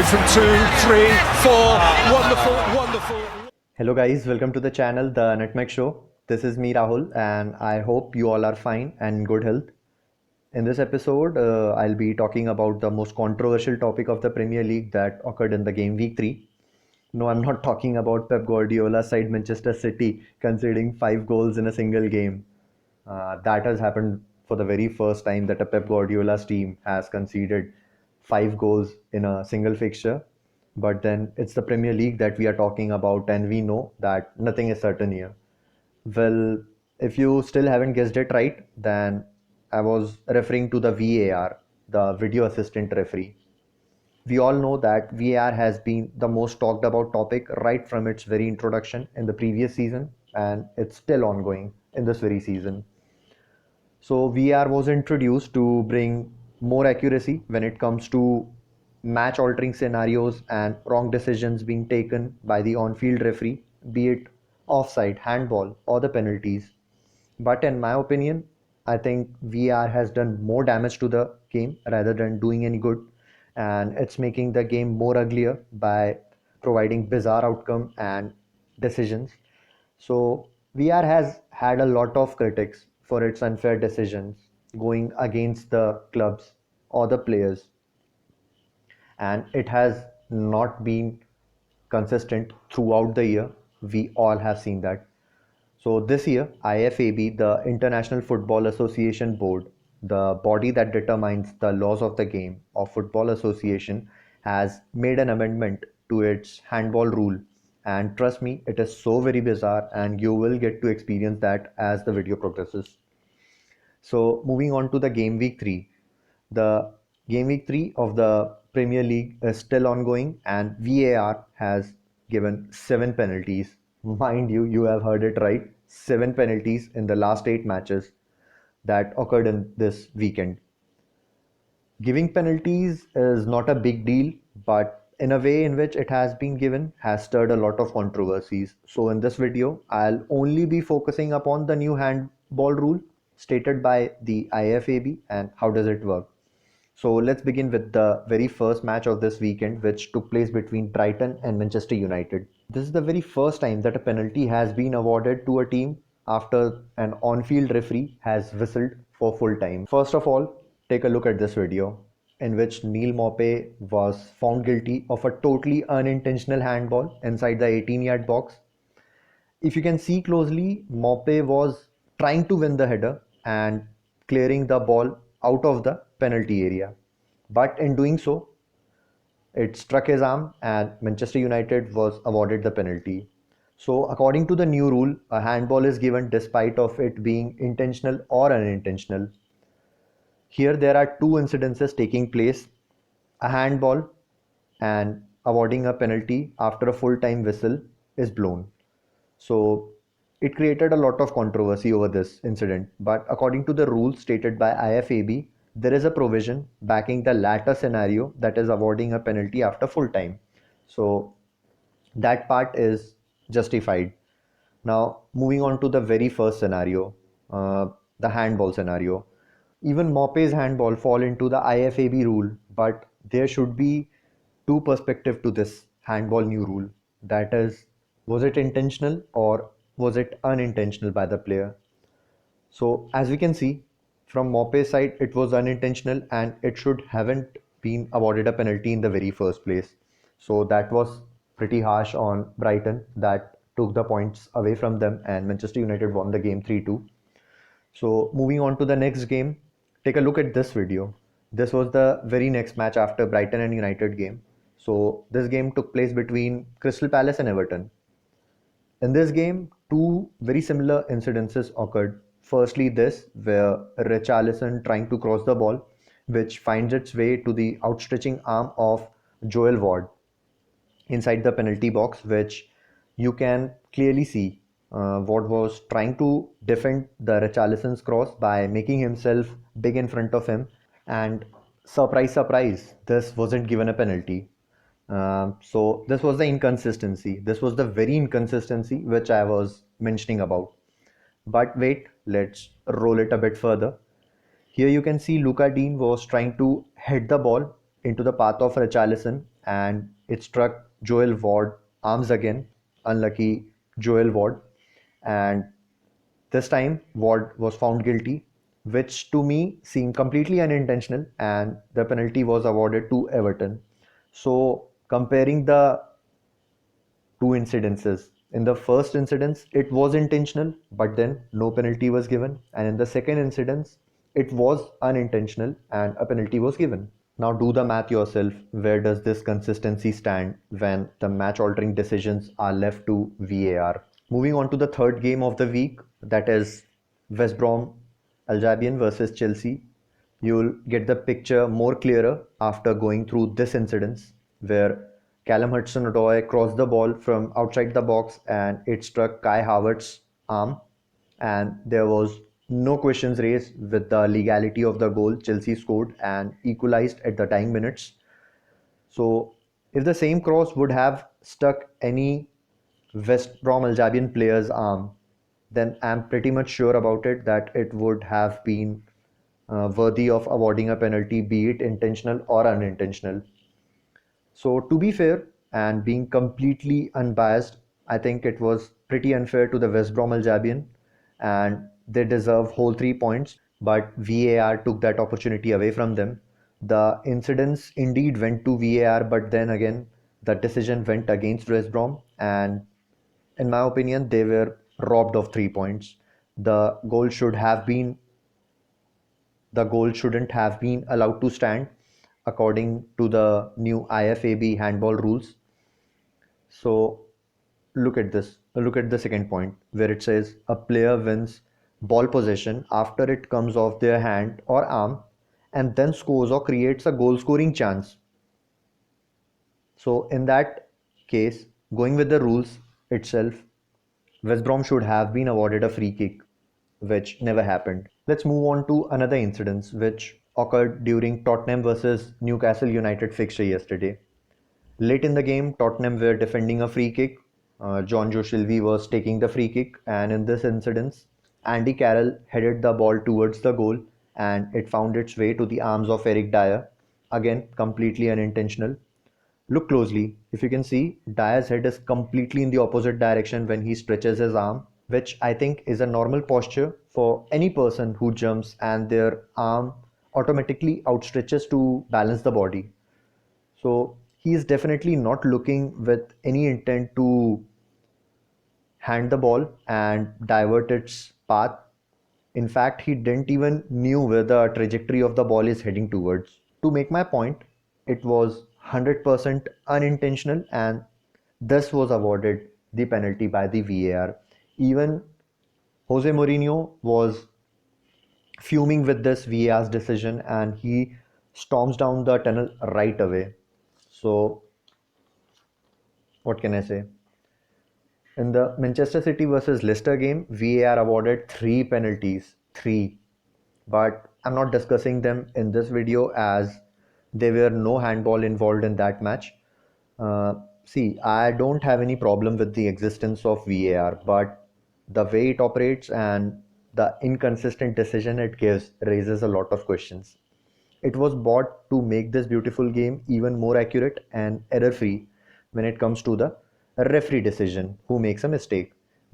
go from 2, 3, 4. Wonderful, wonderful. Hello guys, welcome to the channel The Nutmeg Show. This is me Rahul and I hope you all are fine and in good health. In this episode, I'll be talking about the most controversial topic of the Premier League that occurred in the game week 3. No, I'm not talking about Pep Guardiola's side Manchester City conceding 5 goals in a single game. That has happened for the very first time that a Pep Guardiola's team has conceded 5 goals in a single fixture. But then it's the Premier League that we are talking about, and we know that nothing is certain here. Well, if you still haven't guessed it right, then I was referring to the VAR, the video assistant referee. We all know that VAR has been the most talked about topic right from its very introduction in the previous season, and it's still ongoing in this very season. So VAR was introduced to bring more accuracy when it comes to match altering scenarios and wrong decisions being taken by the on-field referee, be it offside, handball, or the penalties. But in my opinion, I think VAR has done more damage to the game rather than doing any good, and it's making the game more uglier by providing bizarre outcome and decisions. So VR has had a lot of critics for its unfair decisions going against the clubs or the players, and it has not been consistent throughout the year. We all have seen that. So this year, IFAB, the International Football Association Board, the body that determines the laws of the game of Football Association, has made an amendment to its handball rule. And trust me, it is so very bizarre, and you will get to experience that as the video progresses. So moving on to the game week 3. The game week 3 of the Premier League is still ongoing, and VAR has given 7 penalties. Mind you, you have heard it right. 7 penalties in the last 8 matches that occurred in this weekend. Giving penalties is not a big deal, but in a way in which it has been given has stirred a lot of controversies. So in this video, I'll only be focusing upon the new handball rule stated by the IFAB and how does it work. So let's begin with the very first match of this weekend, which took place between Brighton and Manchester United. This is the very first time that a penalty has been awarded to a team after an on-field referee has whistled for full time. First of all, take a look at this video in which Neil Maupay was found guilty of a totally unintentional handball inside the 18-yard box. If you can see closely, Maupay was trying to win the header and clearing the ball out of the penalty area. But in doing so, it struck his arm and Manchester United was awarded the penalty. So according to the new rule, a handball is given despite of it being intentional or unintentional. Here there are two incidences taking place: a handball and awarding a penalty after a full-time whistle is blown. So it created a lot of controversy over this incident, but according to the rules stated by IFAB, there is a provision backing the latter scenario, that is awarding a penalty after full time. So that part is justified. Now moving on to the very first scenario, the handball scenario. Even Maupay's handball fall into the IFAB rule, but there should be two perspectives to this handball new rule. That is, was it intentional or was it unintentional by the player? So as we can see from Maupay's side, it was unintentional and it should haven't been awarded a penalty in the very first place. So that was pretty harsh on Brighton, that took the points away from them, and Manchester United won the game 3-2. So moving on to the next game, take a look at this video. This was the very next match after Brighton and United game. So this game took place between Crystal Palace and Everton. In this game, two very similar incidences occurred. Firstly, this where Richarlison trying to cross the ball, which finds its way to the outstretching arm of Joel Ward inside the penalty box, which you can clearly see Ward was trying to defend the Richarlison's cross by making himself big in front of him, and surprise, surprise, this wasn't given a penalty. So this was the inconsistency. This was the very inconsistency which I was mentioning about. But wait, let's roll it a bit further. Here you can see Luca Dean was trying to hit the ball into the path of Richarlison and it struck Joel Ward arms again. Unlucky Joel Ward. And this time, Ward was found guilty, which to me seemed completely unintentional, and the penalty was awarded to Everton. So, comparing the two incidences, in the first incident, it was intentional, but then no penalty was given, and in the second incident, it was unintentional and a penalty was given. Now do the math yourself. Where does this consistency stand when the match altering decisions are left to VAR? Moving on to the third game of the week, that is West Brom Albion versus Chelsea. You'll get the picture more clearer after going through this incident where Callum Hudson-Odoi crossed the ball from outside the box and it struck Kai Havertz's arm, and there was no questions raised with the legality of the goal. Chelsea scored and equalized at the dying minutes. So if the same cross would have stuck any West Brom Albion player's arm, then I'm pretty much sure about it that it would have been worthy of awarding a penalty, be it intentional or unintentional. So, to be fair and being completely unbiased, I think it was pretty unfair to the West Brom Albion and they deserve whole 3 points. But VAR took that opportunity away from them. The incidents indeed went to VAR, but then again, the decision went against West Brom, and in my opinion, they were robbed of 3 points. The goal should have been the goal shouldn't have been allowed to stand according to the new IFAB handball rules. So look at this. Look at the second point where it says a player wins ball possession after it comes off their hand or arm and then scores or creates a goal scoring chance. So in that case, going with the rules itself, West Brom should have been awarded a free kick, which never happened. Let's move on to another incident which occurred during Tottenham versus Newcastle United fixture yesterday. Late in the game, Tottenham were defending a free kick. John Joe Shelby was taking the free kick, and in this incident, Andy Carroll headed the ball towards the goal and it found its way to the arms of Eric Dyer. Again, completely unintentional. Look closely. If you can see, Dyer's head is completely in the opposite direction when he stretches his arm, which I think is a normal posture for any person who jumps and their arm automatically outstretches to balance the body. So he is definitely not looking with any intent to hand the ball and divert its path. In fact, he didn't even knew where the trajectory of the ball is heading towards. To make my point, it was 100% unintentional and thus was awarded the penalty by the VAR. Even Jose Mourinho was fuming with this VAR's decision and he storms down the tunnel right away. So, what can I say? In the Manchester City versus Leicester game, VAR awarded three penalties. Three. But I'm not discussing them in this video as there were no handball involved in that match. See, I don't have any problem with the existence of VAR, but the way it operates and the inconsistent decision it gives raises a lot of questions. It was bought to make this beautiful game even more accurate and error free when it comes to the referee decision who makes a mistake.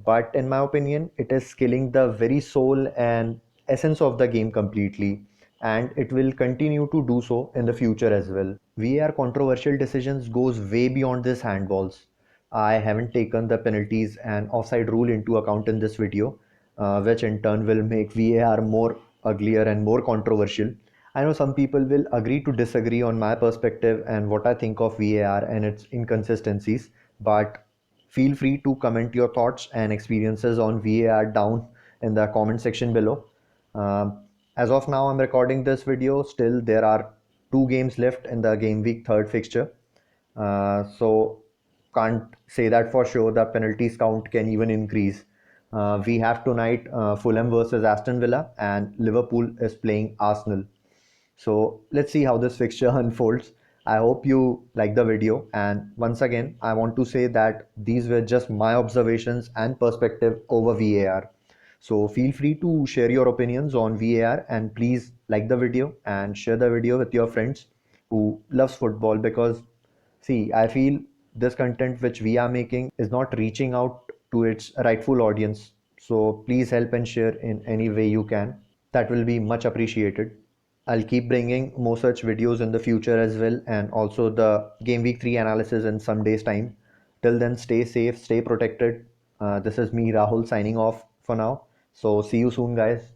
But in my opinion, it is killing the very soul and essence of the game completely, and it will continue to do so in the future as well. VAR controversial decisions goes way beyond this handballs. I haven't taken the penalties and offside rule into account in this video, which in turn will make VAR more uglier and more controversial. I know some people will agree to disagree on my perspective and what I think of VAR and its inconsistencies, but feel free to comment your thoughts and experiences on VAR down in the comment section below. As of now, I'm recording this video. Still, there are two games left in the game week third fixture. So can't say that for sure. The penalties count can even increase. We have tonight Fulham versus Aston Villa and Liverpool is playing Arsenal. So let's see how this fixture unfolds. I hope you like the video, and once again I want to say that these were just my observations and perspective over VAR. So feel free to share your opinions on VAR and please like the video and share the video with your friends. who loves football, because see, I feel this content which we are making is not reaching out to its rightful audience. So please help and share in any way you can. That will be much appreciated. I'll keep bringing more such videos in the future as well, and also the game week 3 analysis in some days time. Till then, stay safe, stay protected. This is me Rahul signing off for now. So see you soon, guys.